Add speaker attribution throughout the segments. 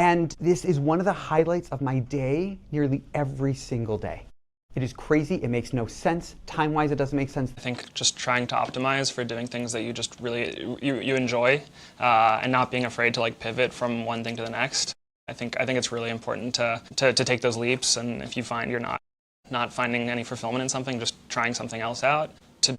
Speaker 1: And this is one of the highlights of my day nearly every single day. It is crazy. It makes no sense. Time-wise, it doesn't make sense.
Speaker 2: I think just trying to optimize for doing things that you just really you enjoy, and not being afraid to like pivot from one thing to the next. I think it's really important to take those leaps. And if you find you're not finding any fulfillment in something, just trying something else out.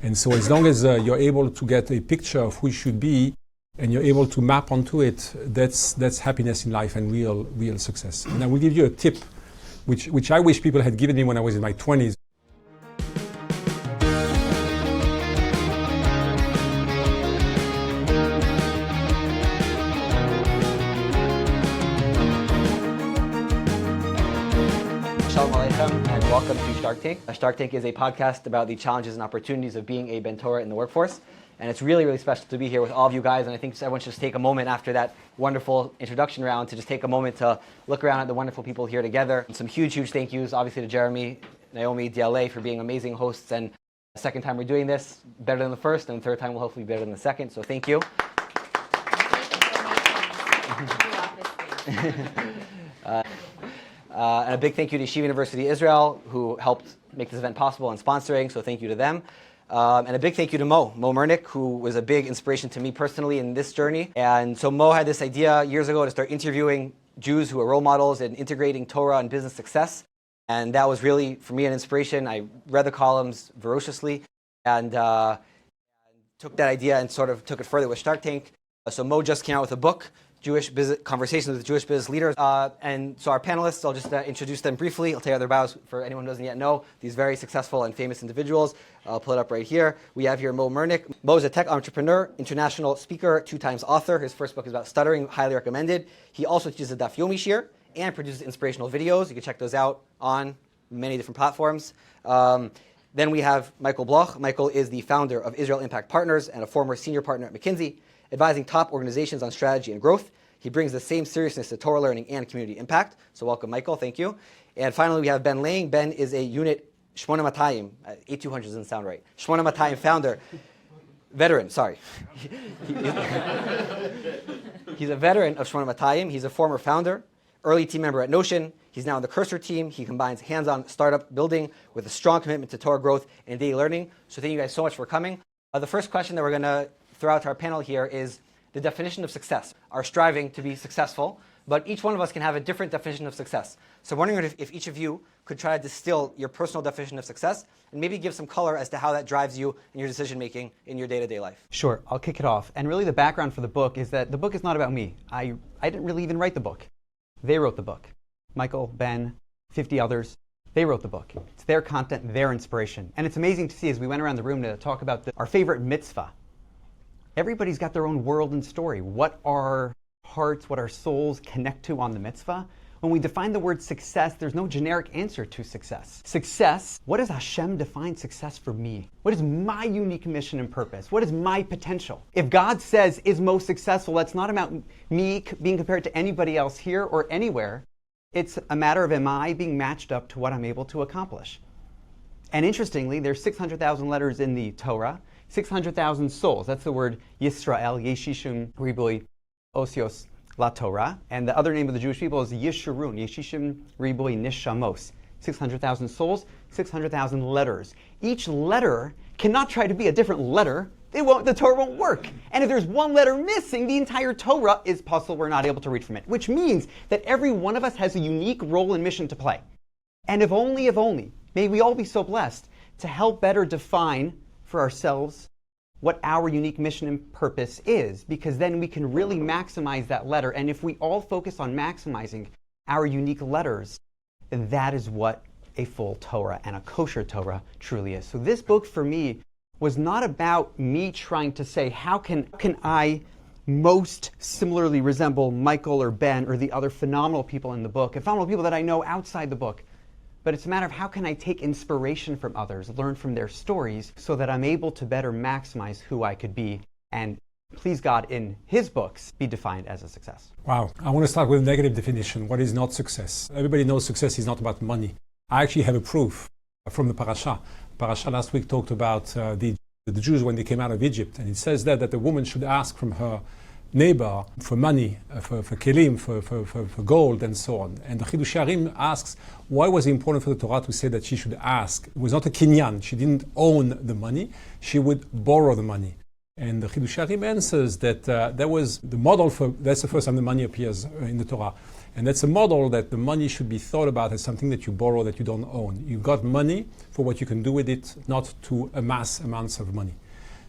Speaker 3: And so as long as you're able to get a picture of who you should be, and you're able to map onto it, that's happiness in life and real success. And I will give you a tip, which I wish people had given me when I was in my 20s.
Speaker 4: Shalom Aleichem, and welcome to Shtark Tank. Shtark Tank is a podcast about the challenges and opportunities of being a Ben Torah in the workforce. And it's really, really special to be here with all of you guys. And I think everyone should just take a moment after that wonderful introduction round to just take a moment to look around at the wonderful people here together. And some huge, huge thank yous, obviously, to Jeremy, Naomi, DLA for being amazing hosts. And the second time we're doing this, better than the first. And the third time will hopefully be better than the second. So thank you. And a big thank you to Yeshiva University Israel, who helped make this event possible and sponsoring. So thank you to them. And a big thank you to Moe Mernick, who was a big inspiration to me personally in this journey. And so Moe had this idea years ago to start interviewing Jews who are role models and integrating Torah and business success. And that was really, for me, an inspiration. I read the columns voraciously and took that idea and sort of took it further with Shtark Tank. So Moe just came out with a book, Conversations with Jewish Business Leaders. And so our panelists, I'll just introduce them briefly. I'll tell you their bios for anyone who doesn't yet know. These very successful and famous individuals. I'll pull it up right here. We have here Moe Mernick. Moe is a tech entrepreneur, international speaker, 2-time author. His first book is about stuttering, highly recommended. He also teaches a Daf Yomi Shir and produces inspirational videos. You can check those out on many different platforms. Then we have Michael Bloch. Michael is the founder of Israel Impact Partners and a former senior partner at McKinsey, advising top organizations on strategy and growth. He brings the same seriousness to Torah learning and community impact. So welcome, Michael. Thank you. And finally, we have Ben Lang. Ben is a unit 8200, 8200 doesn't sound right. 8200 founder, veteran, sorry. He's a veteran of 8200. He's a former founder, early team member at Notion. He's now on the Cursor team. He combines hands-on startup building with a strong commitment to Torah growth and daily learning. So thank you guys so much for coming. The first question that we're going to throw out to our panel here is the definition of success. Our striving to be successful, but each one of us can have a different definition of success. So I'm wondering if each of you could try to distill your personal definition of success and maybe give some color as to how that drives you in your decision-making in your day-to-day life.
Speaker 1: Sure, I'll kick it off. And really the background for the book is that the book is not about me. I didn't really even write the book. They wrote the book. Michael, Ben, 50 others. They wrote the book. It's their content, their inspiration. And it's amazing to see as we went around the room to talk about our favorite mitzvah. Everybody's got their own world and story. What our hearts, what our souls connect to on the mitzvah. When we define the word success, there's no generic answer to success. Success, what does Hashem define success for me? What is my unique mission and purpose? What is my potential? If God says is most successful, that's not about me being compared to anybody else here or anywhere. It's a matter of am I being matched up to what I'm able to accomplish? And interestingly, there's 600,000 letters in the Torah, 600,000 souls. That's the word Yisrael, Yeshishim Ribui Osios La Torah. And the other name of the Jewish people is Yeshurun, Yeshishim Ribui Nishamos. 600,000 souls, 600,000 letters. Each letter cannot try to be a different letter. The Torah won't work. And if there's one letter missing, the entire Torah is puzzled. We're not able to read from it. Which means that every one of us has a unique role and mission to play. And if only, may we all be so blessed to help better define for ourselves what our unique mission and purpose is, because then we can really maximize that letter. And if we all focus on maximizing our unique letters, then that is what a full Torah and a kosher Torah truly is. So this book for me was not about me trying to say, how can I most similarly resemble Michael or Ben or the other phenomenal people in the book, and phenomenal people that I know outside the book. But it's a matter of how can I take inspiration from others, learn from their stories, so that I'm able to better maximize who I could be and, please God, in his books, be defined as a success.
Speaker 3: Wow. I want to start with a negative definition. What is not success? Everybody knows success is not about money. I actually have a proof from the parasha. Parasha last week talked about the Jews when they came out of Egypt. And it says there that the woman should ask from her neighbor for money, for kelim, for gold, and so on. And the Chidushei HaRim asks, why was it important for the Torah to say that she should ask? It was not a kinyan. She didn't own the money. She would borrow the money. And the Chidushei HaRim answers that that was the model for, that's the first time the money appears in the Torah. And that's a model that the money should be thought about as something that you borrow that you don't own. You got money for what you can do with it, not to amass amounts of money.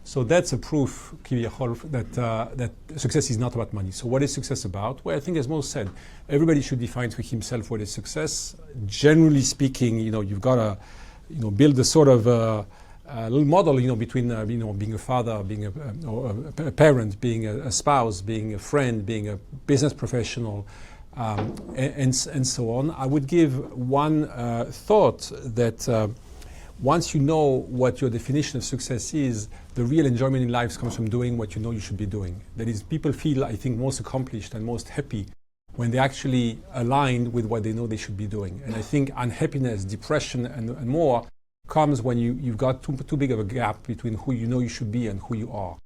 Speaker 3: So that's a proof, that success is not about money. So what is success about? Well, I think as Mo said, everybody should define for himself what is success. Generally speaking, you've got to, build a sort of a little model, between, being a father, being a parent, being a spouse, being a friend, being a business professional, and so on. I would give one thought that once you know what your definition of success is, the real enjoyment in life comes from doing what you know you should be doing. That is, people feel, I think, most accomplished and most happy when they're actually aligned with what they know they should be doing. And I think unhappiness, depression, and more comes when you've got too big of a gap between who you know you should be and who you are.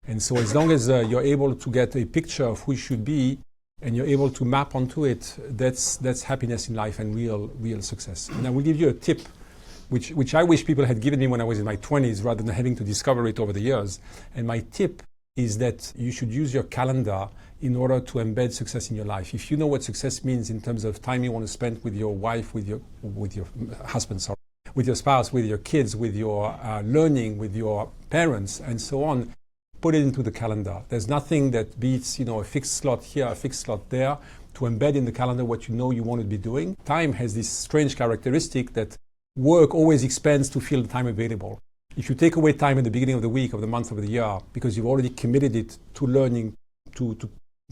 Speaker 3: And so as long as you're able to get a picture of who you should be and you're able to map onto it, that's happiness in life and real success. And I will give you a tip which I wish people had given me when I was in my 20s rather than having to discover it over the years. And my tip is that you should use your calendar in order to embed success in your life. If you know what success means in terms of time you want to spend with your wife, with your husband, sorry, with your spouse, with your kids, with your learning, with your parents, and so on, put it into the calendar. There's nothing that beats, a fixed slot here, a fixed slot there, to embed in the calendar what you know you want to be doing. Time has this strange characteristic that work always expands to fill the time available. If you take away time at the beginning of the week, of the month, of the year, because you've already committed it to learning, to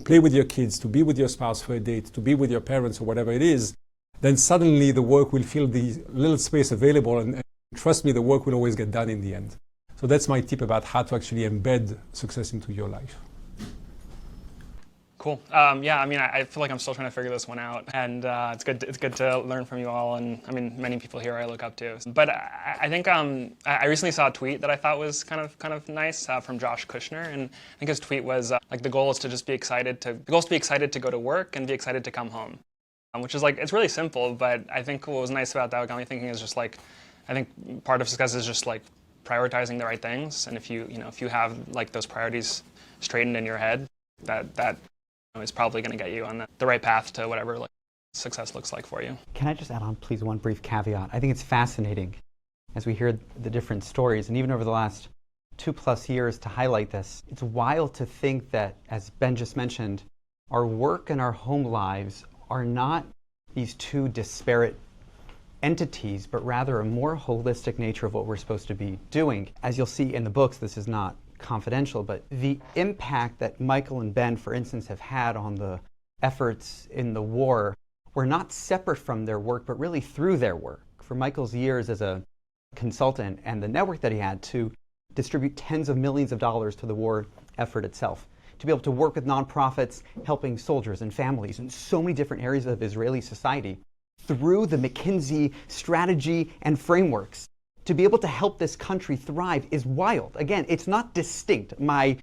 Speaker 3: play with your kids, to be with your spouse for a date, to be with your parents or whatever it is, then suddenly the work will fill the little space available, and trust me, the work will always get done in the end. So that's my tip about how to actually embed success into your life.
Speaker 2: Cool. Yeah, I feel like I'm still trying to figure this one out, and it's good to learn from you all, and many people here I look up to. But I think I recently saw a tweet that I thought was kind of nice from Josh Kushner, and I think his tweet was the goal is to just be excited to go to work and be excited to come home, which is it's really simple. But I think what was nice about that, what got me thinking, is just I think part of success is just prioritizing the right things, and if you have those priorities straightened in your head, that is probably going to get you on the right path to whatever success looks like for you.
Speaker 1: Can I just add on, please, one brief caveat? I think it's fascinating as we hear the different stories, and even over the last 2+ years to highlight this. It's wild to think that, as Ben just mentioned, our work and our home lives are not these two disparate entities, but rather a more holistic nature of what we're supposed to be doing. As you'll see in the books, this is not confidential, but the impact that Michael and Ben, for instance, have had on the efforts in the war were not separate from their work, but really through their work. For Michael's years as a consultant and the network that he had to distribute tens of millions of dollars to the war effort itself, to be able to work with nonprofits, helping soldiers and families in so many different areas of Israeli society through the McKinsey strategy and frameworks. To be able to help this country thrive is wild. Again, it's not distinct. My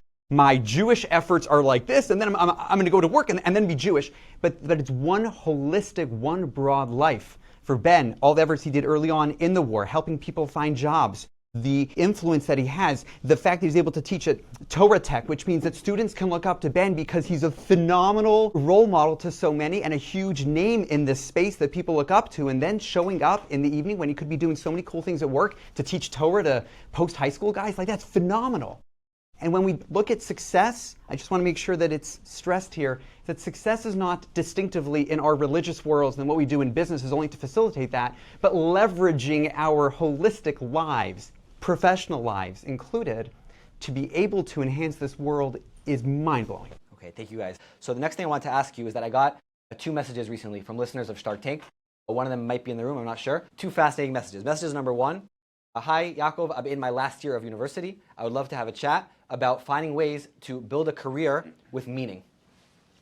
Speaker 1: Jewish efforts are like this, and then I'm going to go to work and then be Jewish. But it's one holistic, one broad life. For Ben, all the efforts he did early on in the war, helping people find jobs, the influence that he has, the fact that he's able to teach at Torah Tech, which means that students can look up to Ben because he's a phenomenal role model to so many and a huge name in this space that people look up to, and then showing up in the evening when he could be doing so many cool things at work to teach Torah to post-high school guys, that's phenomenal. And when we look at success, I just want to make sure that it's stressed here that success is not distinctively in our religious worlds, and what we do in business is only to facilitate that, but leveraging our holistic lives, professional lives included, to be able to enhance this world is mind-blowing.
Speaker 4: Okay, thank you guys. So the next thing I want to ask you is that I got 2 messages recently from listeners of Shtark Tank. One of them might be in the room, I'm not sure. 2 fascinating messages. Message number 1, hi Yaakov, I'm in my last year of university. I would love to have a chat about finding ways to build a career with meaning.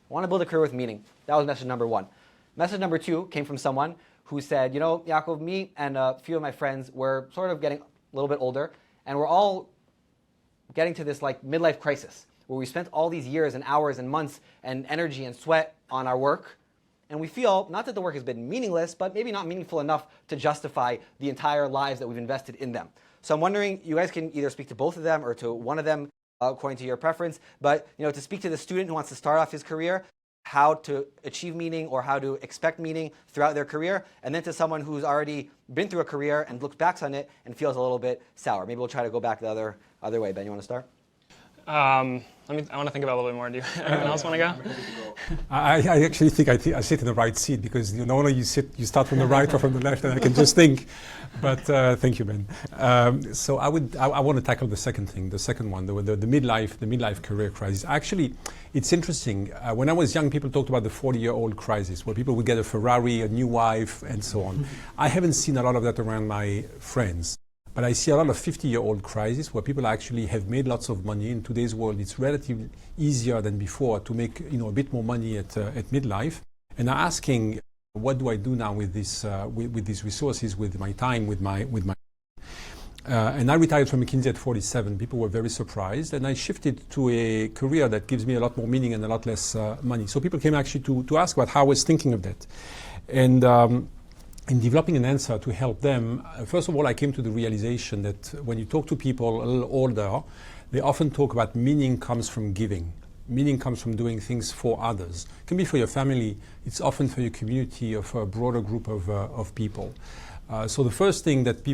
Speaker 4: I want to build a career with meaning. That was message number 1. Message number 2 came from someone who said, Yaakov, me and a few of my friends were sort of getting a little bit older, and we're all getting to this midlife crisis. where we spent all these years and hours and months and energy and sweat on our work, and we feel, not that the work has been meaningless, but maybe not meaningful enough to justify the entire lives that we've invested in them. So I'm wondering, you guys can either speak to both of them or to one of them, according to your preference, but to speak to the student who wants to start off his career, how to achieve meaning or how to expect meaning throughout their career, and then to someone who's already been through a career and looks back on it and feels a little bit sour. Maybe we'll try to go back the other way. Ben, you want to start?
Speaker 2: I want to think about it a little bit more. Do anyone else want to go?
Speaker 3: I actually think I sit in the right seat because normally you start from the right or from the left, and I can just think. But thank you, Ben. So I want to tackle the second thing, the second one, the midlife career crisis. Actually, it's interesting. When I was young, people talked about the 40-year-old crisis, where people would get a Ferrari, a new wife, and so on. I haven't seen a lot of that around my friends. But I see a lot of 50-year-old crises where people actually have made lots of money. In today's world, it's relatively easier than before to make a bit more money at midlife, and are asking, what do I do now with this with these resources, with my time, with my and I retired from McKinsey at 47. People were very surprised, and I shifted to a career that gives me a lot more meaning and a lot less money. So people came actually to ask about how I was thinking of that, and in developing an answer to help them, first of all, I came to the realization that when you talk to people a little older, they often talk about meaning comes from giving. Meaning comes from doing things for others. It can be for your family, it's often for your community or for a broader group of people. So the first thing that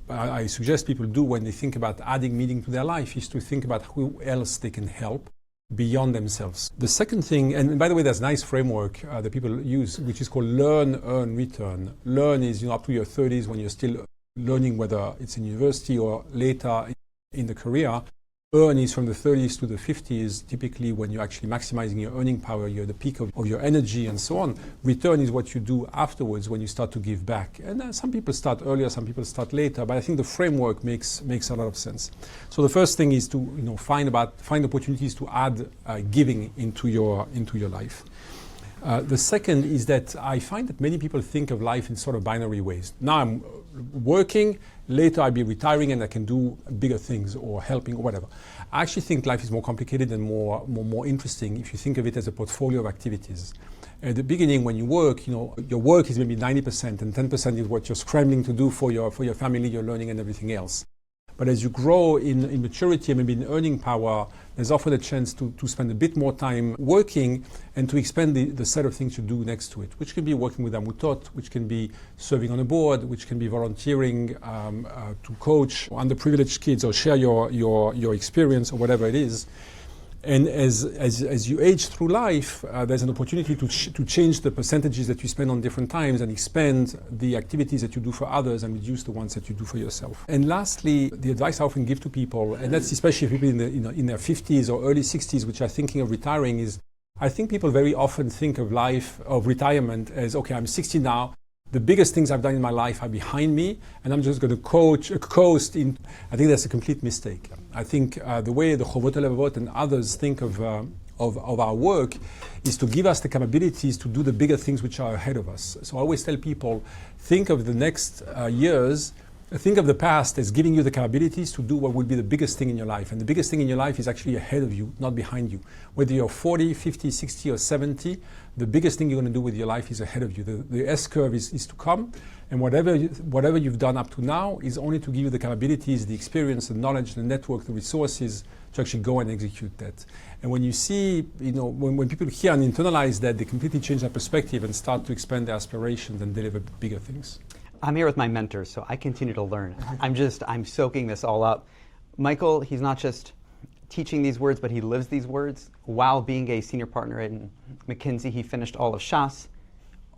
Speaker 3: I suggest people do when they think about adding meaning to their life is to think about who else they can help beyond themselves. The second thing, and by the way, there's a nice framework that people use, which is called learn, earn, return. Learn is up to your 30s when you're still learning, whether it's in university or later in the career. Earn is from the 30s to the 50s, typically when you're actually maximizing your earning power, you're at the peak of your energy and so on. Return is what you do afterwards when you start to give back. And some people start earlier, some people start later, but I think the framework makes a lot of sense. So the first thing is to find opportunities to add giving into your life. The second is that I find that many people think of life in sort of binary ways. Now I'm working, later I'll be retiring and I can do bigger things or helping or whatever. I actually think life is more complicated and more interesting if you think of it as a portfolio of activities. At the beginning, when you work, your work is maybe 90% and 10% is what you're scrambling to do for your family, your learning and everything else. But as you grow in maturity and maybe in earning power, there's often a chance to spend a bit more time working and to expand the set of things you do next to it, which can be working with Amutot, which can be serving on a board, which can be volunteering to coach underprivileged kids or share your experience or whatever it is. And as you age through life, there's an opportunity to change the percentages that you spend on different times and expand the activities that you do for others and reduce the ones that you do for yourself. And lastly, the advice I often give to people, and that's especially people in their 50s or early 60s, which are thinking of retiring, is I think people very often think of retirement as, okay, I'm 60 now. The biggest things I've done in my life are behind me, and I'm just going to coast in. I think that's a complete mistake. I think the way the Chovot HaLevavot and others think of our work is to give us the capabilities to do the bigger things which are ahead of us. So I always tell people, think of the next years. Think of the past as giving you the capabilities to do what will be the biggest thing in your life. And the biggest thing in your life is actually ahead of you, not behind you. Whether you're 40, 50, 60, or 70, the biggest thing you're going to do with your life is ahead of you. The S-curve is to come. And whatever you've done up to now is only to give you the capabilities, the experience, the knowledge, the network, the resources to actually go and execute that. And when you see, when people hear and internalize that, they completely change their perspective and start to expand their aspirations and deliver bigger things.
Speaker 1: I'm here with my mentors, so I continue to learn. I'm soaking this all up. Michael, he's not just teaching these words, but he lives these words. While being a senior partner in McKinsey, he finished all of Shas,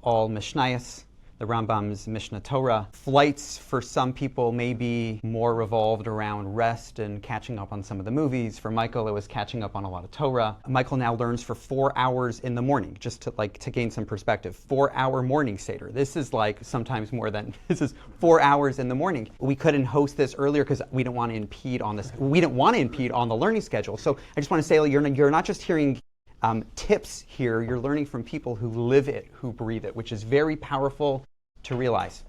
Speaker 1: all Mishnayos, the Rambam's Mishnah Torah. Flights for some people may be more revolved around rest and catching up on some of the movies. For Michael, it was catching up on a lot of Torah. Michael now learns for 4 hours in the morning, just to gain some perspective. 4-hour morning Seder. This is sometimes more than, this is 4 hours in the morning. We couldn't host this earlier because we didn't want to impede on this. We didn't want to impede on the learning schedule. So I just want to say, you're not just hearing tips here, you're learning from people who live it, who breathe it, which is very powerful to realize.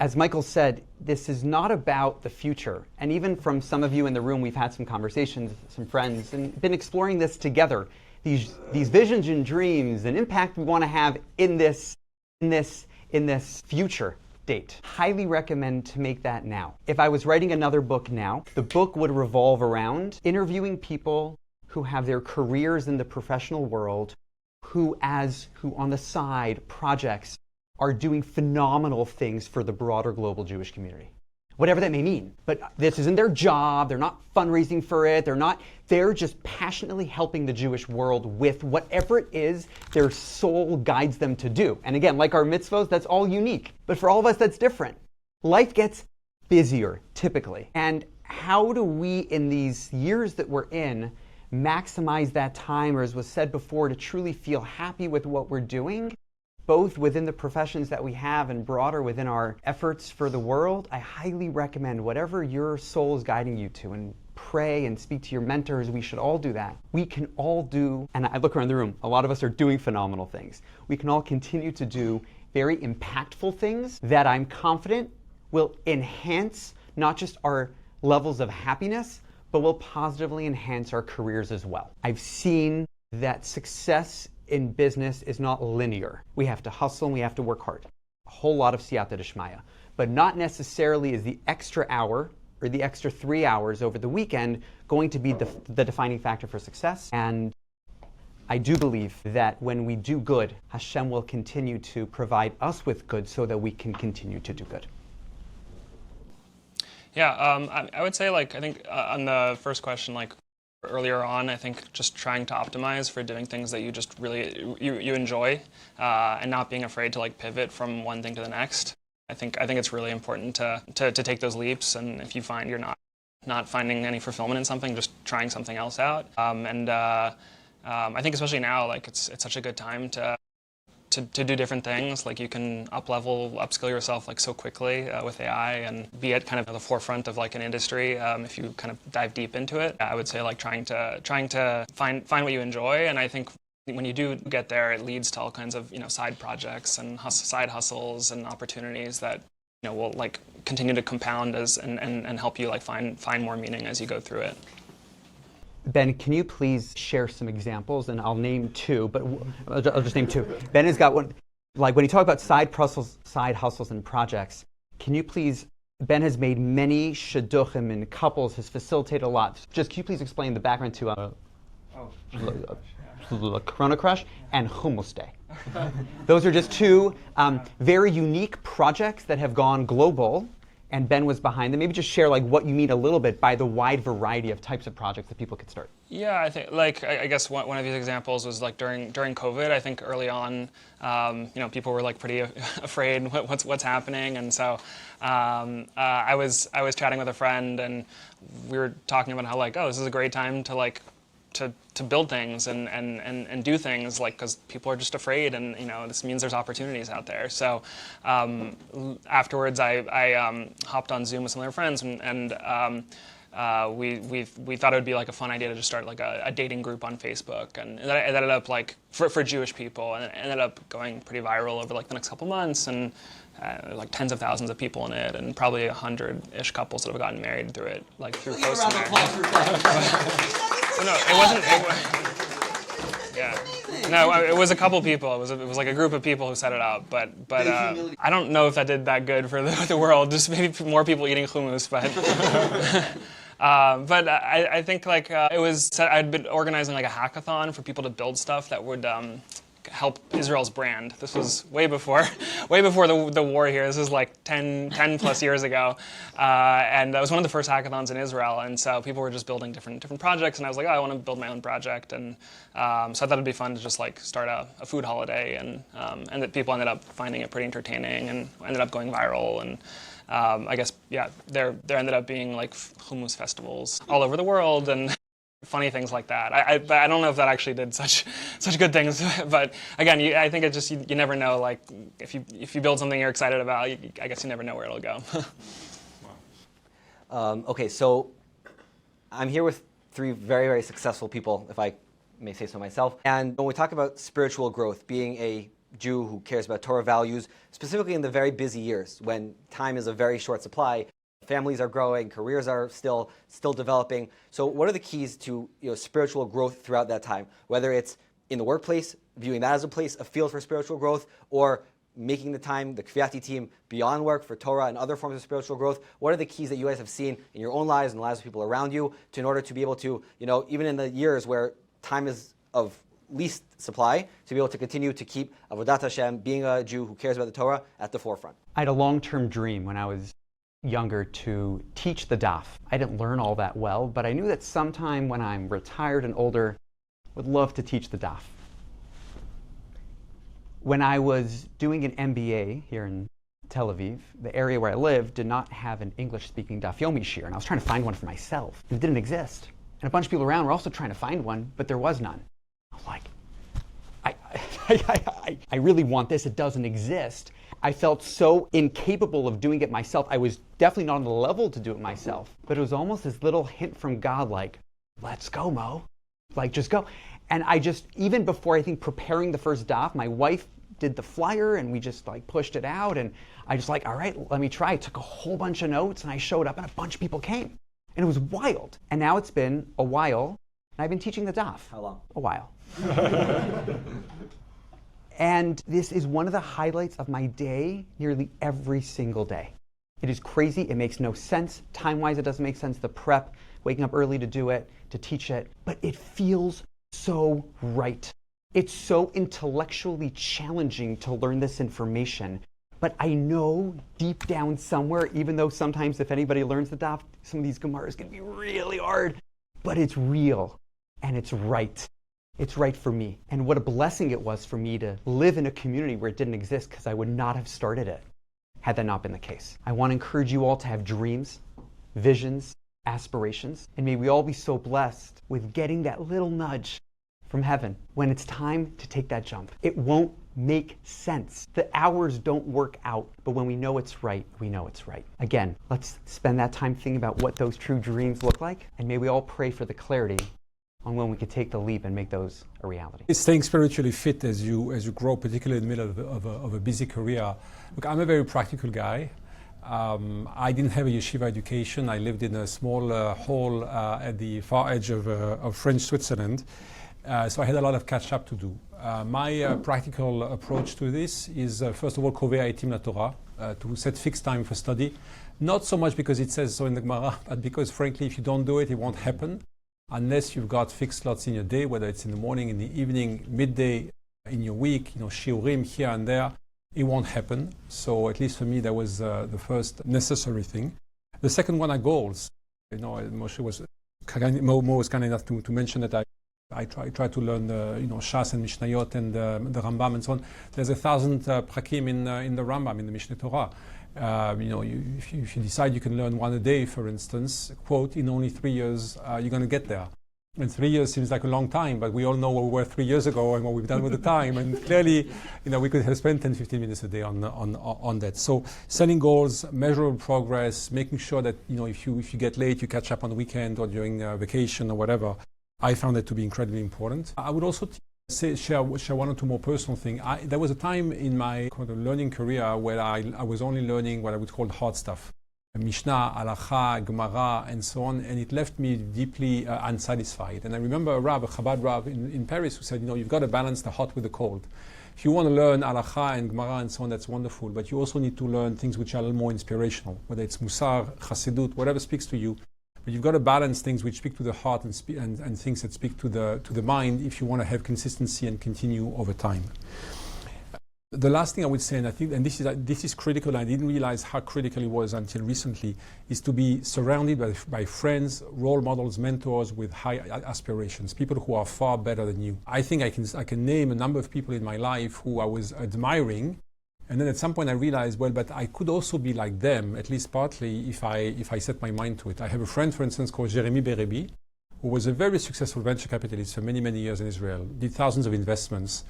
Speaker 1: As Michael said, this is not about the future. And even from some of you in the room, we've had some conversations, some friends, and been exploring this together. These visions and dreams and impact we want to have in this future date. Highly recommend to make that now. If I was writing another book now, the book would revolve around interviewing people who have their careers in the professional world, who on the side projects are doing phenomenal things for the broader global Jewish community. Whatever that may mean. But this isn't their job, they're not fundraising for it, they're just passionately helping the Jewish world with whatever it is their soul guides them to do. And again, like our mitzvos, that's all unique. But for all of us, that's different. Life gets busier, typically. And how do we, in these years that we're in, maximize that time, or as was said before, to truly feel happy with what we're doing, both within the professions that we have and broader within our efforts for the world? I highly recommend whatever your soul is guiding you to, and pray and speak to your mentors. We should all do that. We can all do, and I look around the room, a lot of us are doing phenomenal things. We can all continue to do very impactful things that I'm confident will enhance not just our levels of happiness, but will positively enhance our careers as well. I've seen that success in business is not linear. We have to hustle and we have to work hard. A whole lot of siyata d'shmaya. But not necessarily is the extra hour or the extra 3 hours over the weekend going to be the defining factor for success. And I do believe that when we do good, Hashem will continue to provide us with good so that we can continue to do good.
Speaker 2: Yeah, I would say, I think on the first question, earlier on, I think just trying to optimize for doing things that you just really you enjoy, and not being afraid to pivot from one thing to the next. I think it's really important to take those leaps, and if you find you're not finding any fulfillment in something, just trying something else out. I think especially now, it's such a good time to do different things. You can upskill yourself so quickly with AI, and be at kind of the forefront of an industry if you kind of dive deep into it. I would say trying to find what you enjoy, and I think when you do get there, it leads to all kinds of side projects and side hustles and opportunities that will continue to compound and help you find more meaning as you go through it.
Speaker 1: Ben, can you please share some examples? And I'll name two, but I'll just name two. Ben has got one, when you talk about side hustles and projects, can you please, Ben has made many shidduchim and couples, has facilitated a lot. Can you please explain the background to Corona Crush and Hummus Day? Those are just two very unique projects that have gone global, and Ben was behind them. Maybe just share what you mean a little bit by the wide variety of types of projects that people could start.
Speaker 2: Yeah, I think I guess one of these examples was during COVID. I think early on, people were pretty afraid what's happening, and so I was chatting with a friend, and we were talking about how this is a great time to build things and do things, because people are just afraid, and this means there's opportunities out there. So afterwards, I hopped on Zoom with some of their friends, and we thought it would be a fun idea to just start a dating group on Facebook, and it ended up for Jewish people, and it ended up going pretty viral over the next couple months, and tens of thousands of people in it, and probably 100-ish couples that have gotten married through it, through posting there. No, it wasn't. It was a couple people. It was a group of people who set it up. But I don't know if that did that good for the world. Just maybe more people eating hummus. But I think it was. I'd been organizing a hackathon for people to build stuff that would help Israel's brand. This was way before the war here. This is 10 plus years ago, and that was one of the first hackathons in Israel. And so people were just building different projects, and I was I want to build my own project. And so I thought it'd be fun to just start a food holiday, and that people ended up finding it pretty entertaining, and ended up going viral. And I guess there ended up being hummus festivals all over the world, and funny things like that. But I don't know if that actually did such good things. But again, I think it just you never know. If you build something you're excited about, I guess you never know where it'll go.
Speaker 4: Okay, so I'm here with three very, very successful people, if I may say so myself. And when we talk about spiritual growth, being a Jew who cares about Torah values, specifically in the very busy years when time is a very short supply, families are growing, careers are still developing. So what are the keys to spiritual growth throughout that time? Whether it's in the workplace, viewing that as a place, a field for spiritual growth, or making the time, the Kviati team, beyond work for Torah and other forms of spiritual growth. What are the keys that you guys have seen in your own lives and the lives of people around you in order to be able to, even in the years where time is of least supply, to be able to continue to keep Avodat Hashem, being a Jew who cares about the Torah, at the forefront?
Speaker 1: I had a long-term dream when I was younger to teach the daf. I didn't learn all that well, but I knew that sometime when I'm retired and older, I would love to teach the daf. When I was doing an MBA here in Tel Aviv, the area where I lived did not have an English-speaking daf yomi shiur, and I was trying to find one for myself. It didn't exist. And a bunch of people around were also trying to find one, but there was none. I was like, I really want this. It doesn't exist. I felt so incapable of doing it myself. I was definitely not on the level to do it myself. But it was almost this little hint from God, like, let's go, Mo. Like, just go. And I just, even before I think preparing the first daf, my wife did the flyer and we just like pushed it out. And I just like, all right, let me try. I took a whole bunch of notes and I showed up and a bunch of people came. And it was wild. And now it's been a while and I've been teaching the daf.
Speaker 4: How long?
Speaker 1: A while. And this is one of the highlights of my day nearly every single day. It is crazy. It makes no sense. Time-wise, it doesn't make sense. The prep, waking up early to do it, to teach it. But it feels so right. It's so intellectually challenging to learn this information. But I know deep down somewhere, even though sometimes if anybody learns the daf, some of these Gemaras can be really hard, but it's real and it's right. It's right for me. And what a blessing it was for me to live in a community where it didn't exist, because I would not have started it had that not been the case. I want to encourage you all to have dreams, visions, aspirations, and may we all be so blessed with getting that little nudge from heaven when it's time to take that jump. It won't make sense. The hours don't work out, but when we know it's right, we know it's right. Again, let's spend that time thinking about what those true dreams look like, and may we all pray for the clarity on when we could take the leap and make those a reality.
Speaker 3: Staying spiritually fit as you grow, particularly in the middle of a busy career. Look, I'm a very practical guy. I didn't have a yeshiva education. I lived in a small hall at the far edge of French Switzerland. So I had a lot of catch up to do. My practical approach to this is, first of all, kovea etim laTorah, to set fixed time for study. Not so much because it says so in the Gemara, but because frankly, if you don't do it, it won't happen. Unless you've got fixed slots in your day, whether it's in the morning, in the evening, midday, in your week, shiurim here and there, it won't happen. So at least for me, that was the first necessary thing. The second one are goals. Moshe was Mo was kind enough to mention that I try to learn Shas and Mishnayot and the Rambam and so on. There's 1,000 prakim in the Rambam, in the Mishneh Torah. If you decide you can learn one a day, for instance, quote, in only 3 years, you're going to get there. And 3 years seems like a long time, but we all know where we were 3 years ago and what we've done with the time. And clearly, we could have spent 10, 15 minutes a day on that. So setting goals, measurable progress, making sure that, if you get late, you catch up on the weekend or during vacation or whatever. I found that to be incredibly important. I would also share one or two more personal things. There was a time in my learning career where I was only learning what I would call hard stuff. Mishnah, Halacha, Gemara, and so on, and it left me deeply unsatisfied. And I remember a Chabad Rav in Paris who said, you've got to balance the hot with the cold. If you want to learn Halacha and Gemara and so on, that's wonderful, but you also need to learn things which are a little more inspirational, whether it's Musar, Chassidut, whatever speaks to you. But you've got to balance things which speak to the heart and things that speak to the mind if you want to have consistency and continue over time. The last thing I would say, and I think, and this is critical, and I didn't realize how critical it was until recently, is to be surrounded by friends, role models, mentors with high aspirations, people who are far better than you. I think I can name a number of people in my life who I was admiring, and then at some point I realized, well, but I could also be like them, at least partly, if I set my mind to it. I have a friend, for instance, called Jeremy Berebi, who was a very successful venture capitalist for many, many years in Israel, did thousands of investments,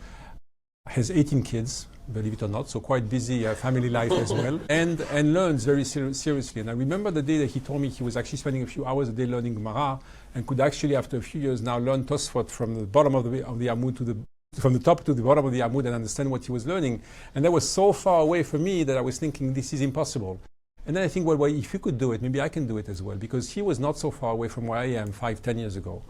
Speaker 3: has 18 kids, believe it or not, so quite busy family life as well, and learns very seriously. And I remember the day that he told me he was actually spending a few hours a day learning Gemara, and could actually, after a few years now, learn Tosfot from the bottom of the Amud to the from the top to the bottom of the Amud and understand what he was learning. And that was so far away from me that I was thinking, this is impossible. And then I think, well, if you could do it, maybe I can do it as well, because he was not so far away from where I am 5-10 years ago.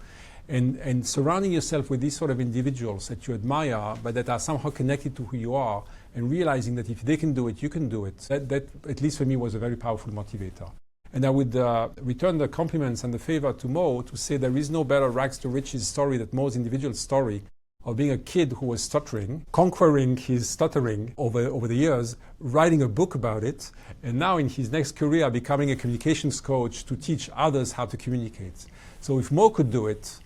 Speaker 3: And surrounding yourself with these sort of individuals that you admire, but that are somehow connected to who you are, and realizing that if they can do it, you can do it, that at least for me was a very powerful motivator. And I would return the compliments and the favor to Moe to say there is no better rags to riches story than Moe's individual story of being a kid who was stuttering, conquering his stuttering over the years, writing a book about it, and now in his next career becoming a communications coach to teach others how to communicate. So if Moe could do it,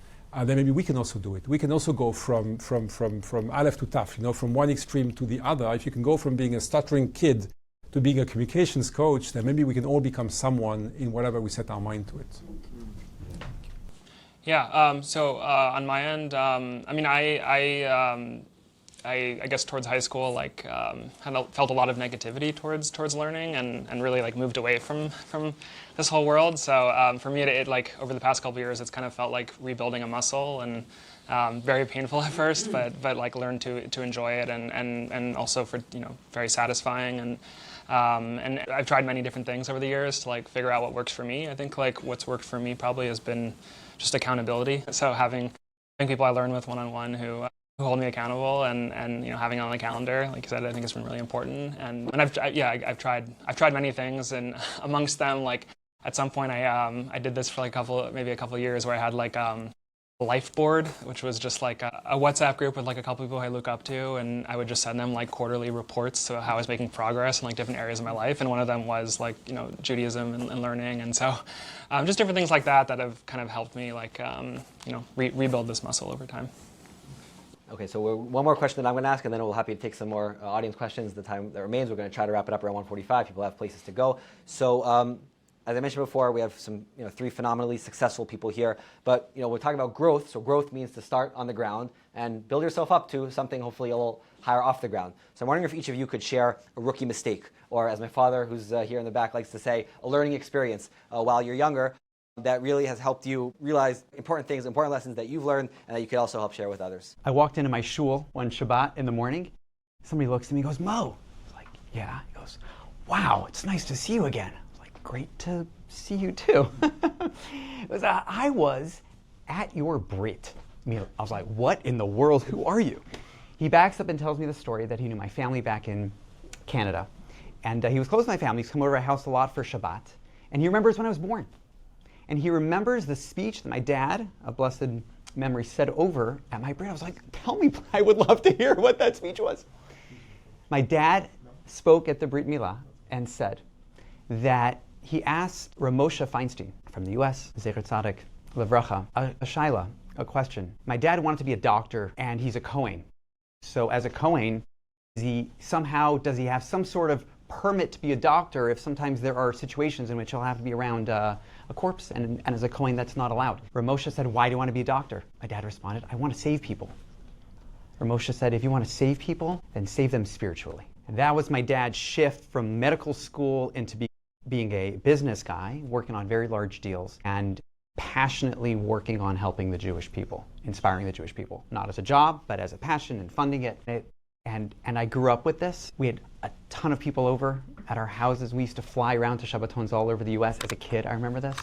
Speaker 3: then maybe we can also do it. We can also go from Aleph to Taf, from one extreme to the other. If you can go from being a stuttering kid to being a communications coach, then maybe we can all become someone in whatever we set our mind to it.
Speaker 2: Yeah, so on my end, I guess towards high school, felt a lot of negativity towards learning, and really moved away from this whole world. So for me, it over the past couple of years, it's kind of felt like rebuilding a muscle, and very painful at first, but learned to enjoy it, and also for very satisfying. And I've tried many different things over the years to figure out what works for me. I think what's worked for me probably has been just accountability. So having people I learn with one-on-one who hold me accountable, and having it on the calendar, like you said, I think has been really important. And I've tried many things, and amongst them, at some point I did this for maybe a couple of years, where I had a life board, which was just a WhatsApp group with a couple people I look up to, and I would just send them quarterly reports to how I was making progress in different areas of my life. And one of them was Judaism and learning, and so just different things like that have kind of helped me rebuild this muscle over time.
Speaker 4: Okay, so one more question that I'm going to ask, and then we'll be happy to take some more audience questions. The time that remains, we're going to try to wrap it up around 1:45. People have places to go. So as I mentioned before, we have some, 3 phenomenally successful people here. But we're talking about growth. So growth means to start on the ground and build yourself up to something hopefully a little higher off the ground. So I'm wondering if each of you could share a rookie mistake, or as my father, who's here in the back, likes to say, a learning experience while you're younger that really has helped you realize important things, important lessons that you've learned, and that you could also help share with others.
Speaker 1: I walked into my shul one Shabbat in the morning. Somebody looks at me and goes, "Moe." I was like, "Yeah." He goes, "Wow, it's nice to see you again." I was like, "Great to see you too." It was, I was at your Brit. I was like, "What in the world? Who are you?" He backs up and tells me the story that he knew my family back in Canada. And he was close to my family. He's come over to our house a lot for Shabbat. And he remembers when I was born. And he remembers the speech that my dad, of blessed memory, said over at my Brit. I was like, "Tell me, I would love to hear what that speech was." My dad spoke at the Brit Milah and said that he asked Ramosha Feinstein from the U.S., Zecher Tzaddik Levracha, a shaila, a question. My dad wanted to be a doctor, and he's a Kohen. So as a Kohen, does he have some sort of permit to be a doctor if sometimes there are situations in which he'll have to be around a corpse, and as a Kohen that's not allowed? Ramosha said, "Why do you want to be a doctor?" My dad responded, "I want to save people." Ramosha said, "If you want to save people, then save them spiritually." And that was my dad's shift from medical school into being a business guy, working on very large deals, and passionately working on helping the Jewish people, inspiring the Jewish people, not as a job, but as a passion and funding it. And I grew up with this. We had a ton of people over at our houses. We used to fly around to Shabbatons all over the U.S. as a kid. I remember this.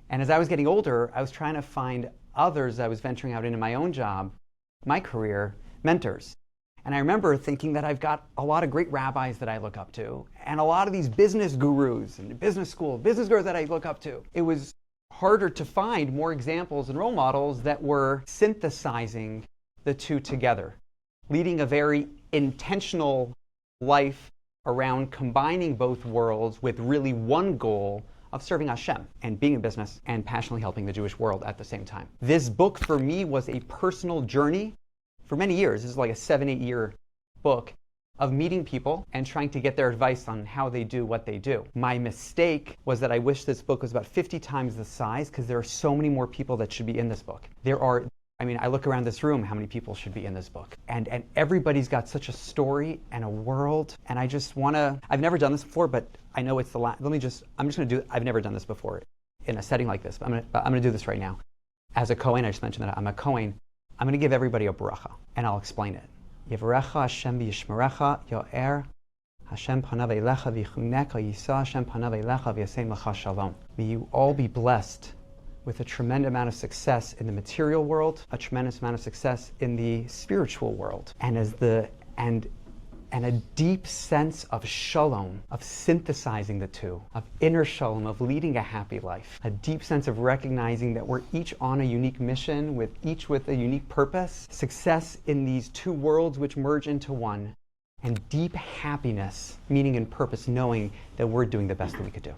Speaker 1: And as I was getting older, I was trying to find others. I was venturing out into my own job, my career, mentors. And I remember thinking that I've got a lot of great rabbis that I look up to, and a lot of these business gurus and business school, business girls that I look up to. It was harder to find more examples and role models that were synthesizing the two together, leading a very intentional life around combining both worlds with really one goal of serving Hashem and being in business and passionately helping the Jewish world at the same time. This book for me was a personal journey for many years. This is like a 7-8 year book of meeting people and trying to get their advice on how they do what they do. My mistake was that I wish this book was about 50 times the size, because there are so many more people that should be in this book. I look around this room, how many people should be in this book? And everybody's got such a story and a world, and I just I've never done this before, but I know it's the last, I'm just gonna do it. I've never done this before in a setting like this, but I'm gonna do this right now. As a Kohen, I just mentioned that I'm a Kohen. I'm going to give everybody a bracha, and I'll explain it. Yivrecha Hashem v'yishmerecha yo'er Hashem panav elecha v'yichuneka yisa Hashem panav elecha v'yasein lecha shalom. May you all be blessed with a tremendous amount of success in the material world, a tremendous amount of success in the spiritual world, and a deep sense of shalom, of synthesizing the two, of inner shalom, of leading a happy life, a deep sense of recognizing that we're each on a unique mission, each with a unique purpose, success in these two worlds which merge into one, and deep happiness, meaning and purpose, knowing that we're doing the best that we could do.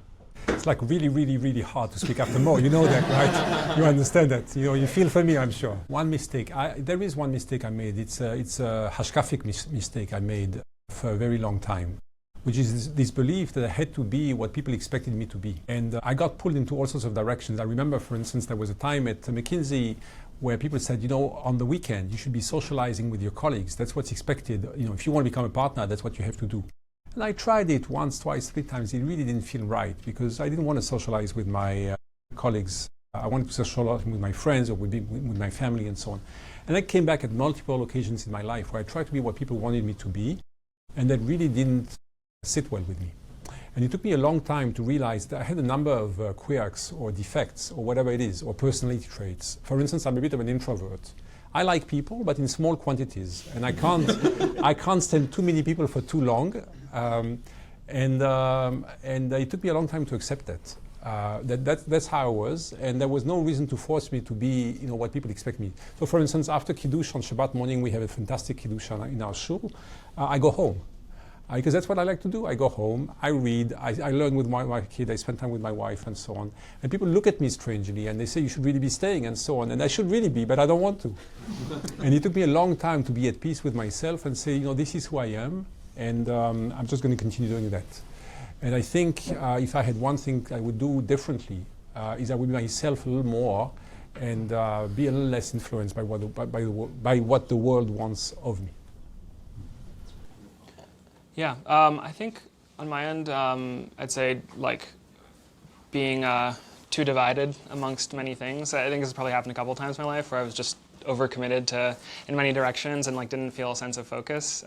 Speaker 3: It's like really, really, really hard to speak after Mo. You know that, right? You understand that. You feel for me, I'm sure. One mistake. There is one mistake I made. It's a hashkafic mistake I made for a very long time, which is this belief that I had to be what people expected me to be. And I got pulled into all sorts of directions. I remember, for instance, there was a time at McKinsey where people said, on the weekend, you should be socializing with your colleagues. That's what's expected. If you want to become a partner, that's what you have to do. And I tried it once, twice, 3 times. It really didn't feel right because I didn't want to socialize with my colleagues. I wanted to socialize with my friends or with my family and so on. And I came back at multiple occasions in my life where I tried to be what people wanted me to be, and that really didn't sit well with me. And it took me a long time to realize that I had a number of quirks or defects or whatever it is, or personality traits. For instance, I'm a bit of an introvert. I like people, but in small quantities, and I can't stand too many people for too long. And it took me a long time to accept that. That's how I was, and there was no reason to force me to be, what people expect me. So, for instance, after Kiddush on Shabbat morning, we have a fantastic Kiddush in our shul. I go home. Because that's what I like to do. I go home, I read, I learn with my kid, I spend time with my wife and so on. And people look at me strangely and they say, you should really be staying and so on. And I should really be, but I don't want to. And it took me a long time to be at peace with myself and say, this is who I am. And I'm just going to continue doing that. And I think if I had one thing I would do differently, is I would be myself a little more and be a little less influenced by what the world wants of me.
Speaker 2: Yeah, I think on my end, I'd say being too divided amongst many things. I think this has probably happened a couple times in my life where I was just overcommitted in many directions and didn't feel a sense of focus.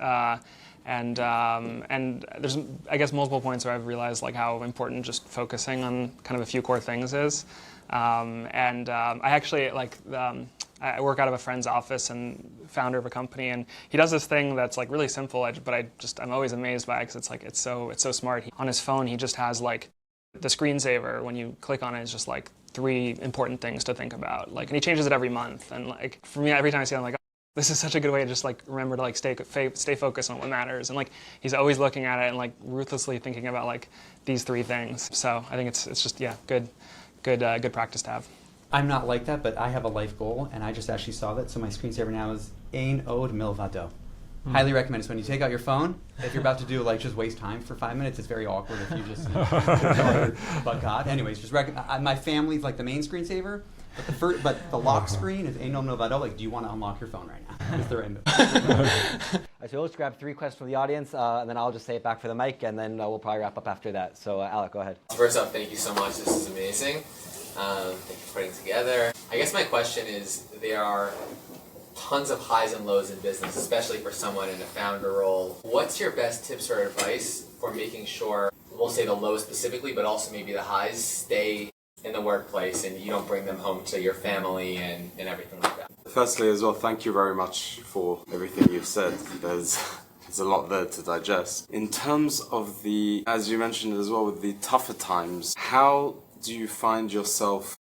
Speaker 2: And there's, I guess, multiple points where I've realized how important just focusing on kind of a few core things is. I actually I work out of a friend's office and founder of a company, and he does this thing that's really simple, but I'm always amazed by it because it's so smart. On his phone, he just has the screensaver. When you click on it, it's just 3 important things to think about. And he changes it every month. And for me, every time I see it, I'm like, oh, this is such a good way to just remember to stay focused on what matters. And he's always looking at it and ruthlessly thinking about these 3 things. So I think it's just good practice to have.
Speaker 1: I'm not like that, but I have a life goal, and I just actually saw that. So my screensaver now is Ein Od Milvado. Highly recommend it. So when you take out your phone, if you're about to do just waste time for 5 minutes, it's very awkward if you just but God. Anyways, just my family's the main screensaver, but the lock screen is Ein Od Milvado. Do you want to unlock your phone right now? Is there a
Speaker 4: So we'll just grab 3 questions from the audience, and then I'll just say it back for the mic, and then we'll probably wrap up after that. So Alec, go ahead.
Speaker 5: First off, thank you so much. This is amazing. Thank you for putting it together. I guess my question is, there are tons of highs and lows in business, especially for someone in a founder role. What's your best tips or advice for making sure, we'll say the lows specifically, but also maybe the highs stay in the workplace and you don't bring them home to your family and everything like that?
Speaker 6: Firstly as well, thank you very much for everything you've said. There's a lot there to digest. In terms of as you mentioned as well, with the tougher times, how do you find yourself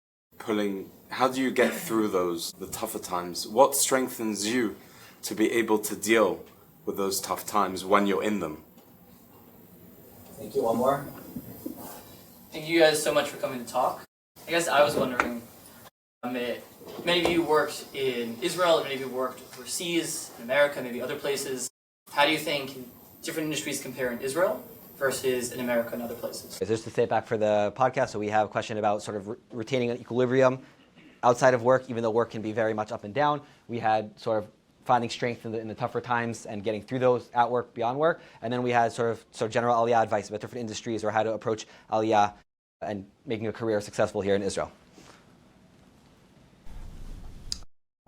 Speaker 6: how do you get through the tougher times? What strengthens you to be able to deal with those tough times when you're in them?
Speaker 5: Thank you. One more.
Speaker 7: Thank you guys so much for coming to talk. I guess I was wondering, many of you worked in Israel, and many of you worked overseas, in America, maybe other places. How do you think different industries compare in Israel versus in America and other places?
Speaker 4: Just to say it back for the podcast, so we have a question about sort of retaining an equilibrium outside of work, even though work can be very much up and down. We had sort of finding strength in the tougher times and getting through those at work, beyond work. And then we had sort of general Aliyah advice about different industries or how to approach Aliyah and making a career successful here in Israel.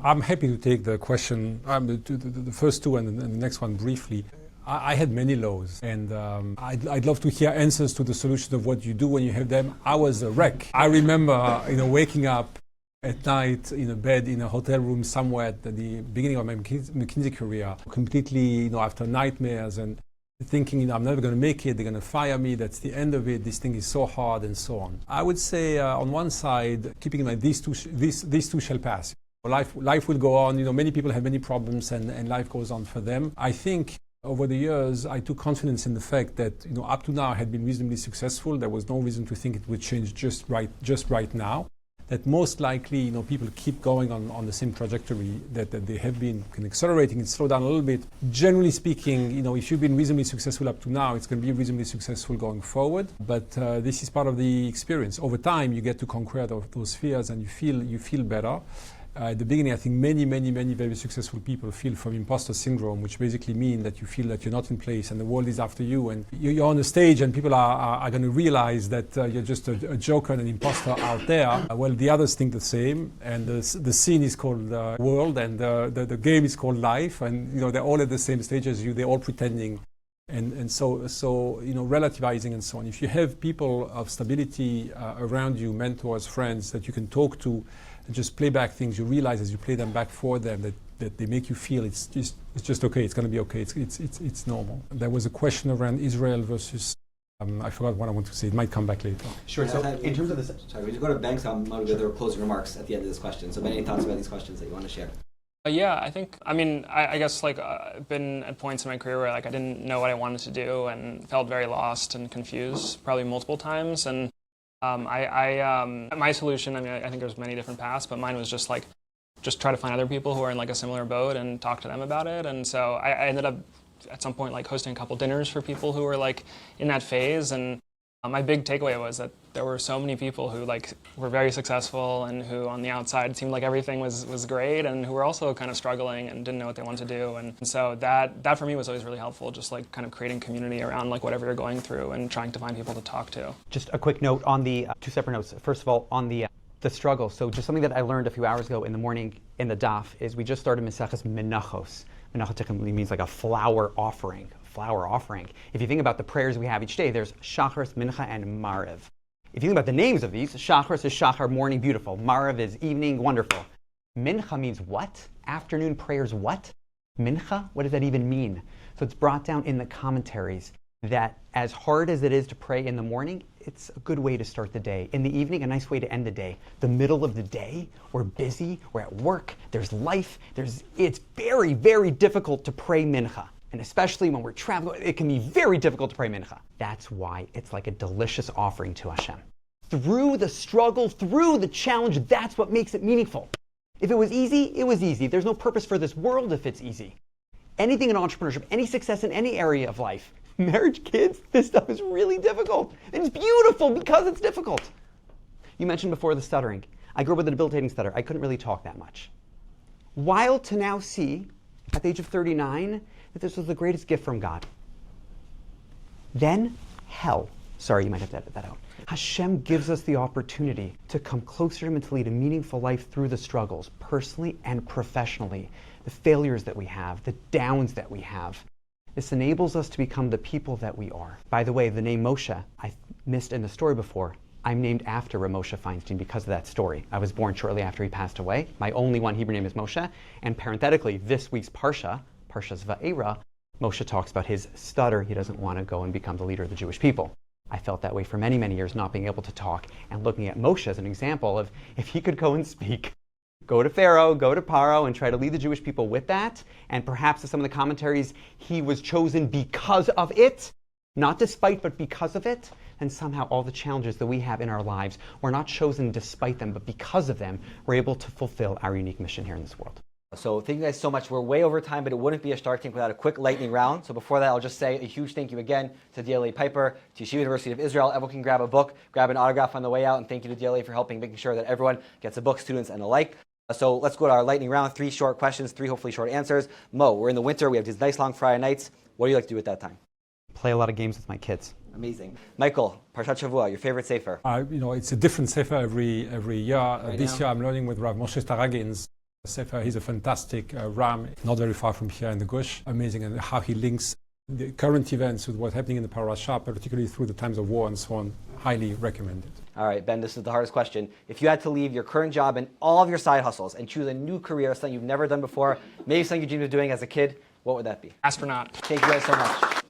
Speaker 3: I'm happy to take the question, the first two and the next one briefly. I had many lows, and I'd love to hear answers to the solution of what you do when you have them. I was a wreck. I remember, waking up at night in a bed in a hotel room somewhere at the beginning of my McKinsey career, completely, after nightmares and thinking, I'm never going to make it, they're going to fire me, that's the end of it, this thing is so hard, and so on. I would say, on one side, keeping in mind these two shall pass. Life will go on. Many people have many problems, and life goes on for them. I think over the years, I took confidence in the fact that, up to now I had been reasonably successful. There was no reason to think it would change just right now. That most likely, people keep going on the same trajectory that they have been, accelerating and slow down a little bit. Generally speaking, if you've been reasonably successful up to now, it's going to be reasonably successful going forward. But this is part of the experience. Over time, you get to conquer those fears, and you feel better. At the beginning, I think many very successful people feel from imposter syndrome, which basically means that you feel that you're not in place and the world is after you, and you're on the stage and people are going to realize that you're just a joker and an imposter out there. Well, the others think the same, and the scene is called world, and the game is called life, and they're all at the same stage as you. They're all pretending. And so relativizing and so on. If you have people of stability around you, mentors, friends that you can talk to, and just play back things, you realize as you play them back for them that they make you feel it's just okay. It's going to be okay. It's normal. There was a question around Israel versus. I forgot what I want to say. It might come back later.
Speaker 4: Sure. So in terms of this, sorry, we just go to Ben. So I'm going to go to closing remarks at the end of this question. So Ben, any thoughts about these questions that you want to share?
Speaker 2: Yeah, I guess I've been at points in my career where I didn't know what I wanted to do and felt very lost and confused, probably multiple times. And my solution, I think there's many different paths, but mine was just try to find other people who are in a similar boat and talk to them about it. And so I ended up at some point hosting a couple dinners for people who were in that phase. And my big takeaway was that there were so many people who were very successful and who on the outside seemed like everything was great, and who were also kind of struggling and didn't know what they wanted to do. And so that for me was always really helpful, just kind of creating community around whatever you're going through and trying to find people to talk to.
Speaker 1: Just a quick note on the two separate notes. First of all, on the struggle. So just something that I learned a few hours ago in the morning in the daf is we just started Maseches Menachos. Menachos means a flower offering. If you think about the prayers we have each day, there's Shacharis, Mincha, and Maariv. If you think about the names of these, Shacharis is Shachar, morning, beautiful. Maariv is evening, wonderful. Mincha means what? Afternoon prayers, what? Mincha? What does that even mean? So it's brought down in the commentaries that as hard as it is to pray in the morning, it's a good way to start the day. In the evening, a nice way to end the day. The middle of the day, we're busy, we're at work, there's life, it's very, very difficult to pray mincha. And especially when we're traveling, it can be very difficult to pray mincha. That's why it's like a delicious offering to Hashem. Through the struggle, through the challenge, that's what makes it meaningful. If it was easy, it was easy. There's no purpose for this world if it's easy. Anything in entrepreneurship, any success in any area of life, marriage, kids, this stuff is really difficult. And it's beautiful because it's difficult. You mentioned before the stuttering. I grew up with a debilitating stutter. I couldn't really talk that much. While to now see, at the age of 39, that this was the greatest gift from God. Then, hell. Sorry, you might have to edit that out. Hashem gives us the opportunity to come closer to Him and to lead a meaningful life through the struggles, personally and professionally, the failures that we have, the downs that we have. This enables us to become the people that we are. By the way, the name Moshe, I missed in the story before. I'm named after Rav Moshe Feinstein because of that story. I was born shortly after he passed away. My only one Hebrew name is Moshe. And parenthetically, this week's Parsha, Parsha's Va'era, Moshe talks about his stutter. He doesn't want to go and become the leader of the Jewish people. I felt that way for many, many years, not being able to talk, and looking at Moshe as an example of if he could go and speak, go to Pharaoh, go to Paro, and try to lead the Jewish people with that. And perhaps in some of the commentaries, he was chosen because of it, not despite, but because of it. And somehow all the challenges that we have in our lives, we're not chosen despite them, but because of them, we're able to fulfill our unique mission here in this world.
Speaker 4: So thank you guys so much. We're way over time, but it wouldn't be a Shtark Tank without a quick lightning round. So before that, I'll just say a huge thank you again to DLA Piper, to Yeshiva University of Israel. Everyone can grab a book, grab an autograph on the way out, and thank you to DLA for helping making sure that everyone gets a book, students and the like. So let's go to our lightning round. 3 short questions, 3 hopefully short answers. Mo, we're in the winter. We have these nice long Friday nights. What do you like to do at that time?
Speaker 1: Play a lot of games with my kids.
Speaker 4: Amazing. Michael, Parshat Shavua, your favorite sefer?
Speaker 3: It's a different sefer every year. This year I'm learning with Rav Moshe Staragins Sefer. He's a fantastic Ram, not very far from here in the Gush. Amazing, and how he links the current events with what's happening in the parasha, particularly through the times of war and so on. Highly recommended.
Speaker 4: All right, Ben, this is the hardest question. If you had to leave your current job and all of your side hustles and choose a new career, something you've never done before, maybe something you dreamed of doing as a kid, what would that be?
Speaker 2: Astronaut.
Speaker 4: Thank you guys so much.